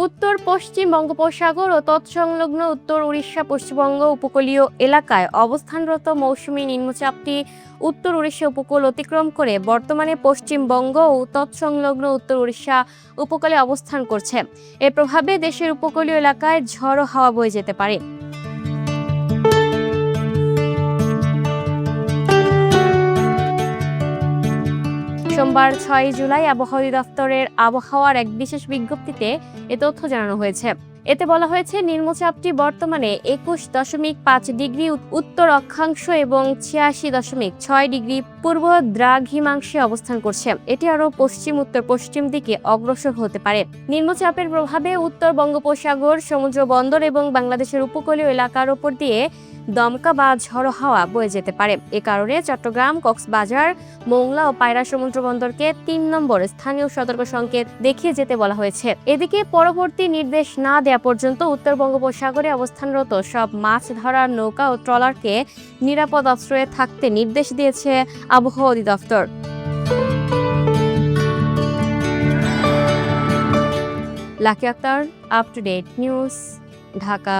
উত্তর পশ্চিম বঙ্গোপসাগর ও তৎসংলগ্ন উত্তর উড়িষ্যা পশ্চিমবঙ্গ উপকূলীয় এলাকায় অবস্থানরত মৌসুমী নিম্নচাপটি উত্তর উড়িষ্যা উপকূল অতিক্রম করে বর্তমানে পশ্চিমবঙ্গ ও তৎসংলগ্ন উত্তর উড়িষ্যা উপকূলে অবস্থান করছে। এর প্রভাবে দেশের উপকূলীয় এলাকায় ঝড়ো হাওয়া বয়ে যেতে পারে। সোমবার ৬ জুলাই আবহাওয়া অধিদপ্তরের আবহাওয়ার এক বিশেষ বিজ্ঞপ্তিতে এ তথ্য জানানো হয়েছে। এতে বলা হয়েছে, নিম্নচাপটি বর্তমানে ২১.৫ ডিগ্রি উত্তর অক্ষাংশ এবং ৮৬.৬ ডিগ্রি পূর্ব দ্রাঘিমাংশে অবস্থান করছে। এটি আরও পশ্চিম উত্তর পশ্চিম দিকে অগ্রসর হতে পারে। নিম্নচাপের প্রভাবে উত্তর বঙ্গোপসাগর, সমুদ্র বন্দর এবং বাংলাদেশের উপকূলীয় এলাকার উপর দিয়ে দমকা বা ঝড়ো হাওয়া বয়ে যেতে পারে। এ কারণে চট্টগ্রাম, কক্সবাজার, মোংলা ও পায়রা সমুদ্র বন্দরকে ৩ নম্বর স্থানীয় সতর্ক সংকেত দেখিয়ে যেতে বলা হয়েছে। এদিকে পরবর্তী নির্দেশ না দেওয়া পর্যন্ত উত্তর বঙ্গোপসাগরে অবস্থানরত সব মাছ ধরার নৌকা ও ট্রলারকে নিরাপদ আশ্রয়ে থাকতে নির্দেশ দিয়েছে আবহাওয়া অধিদপ্তর। Lucky Akter, up to date news, Dhaka.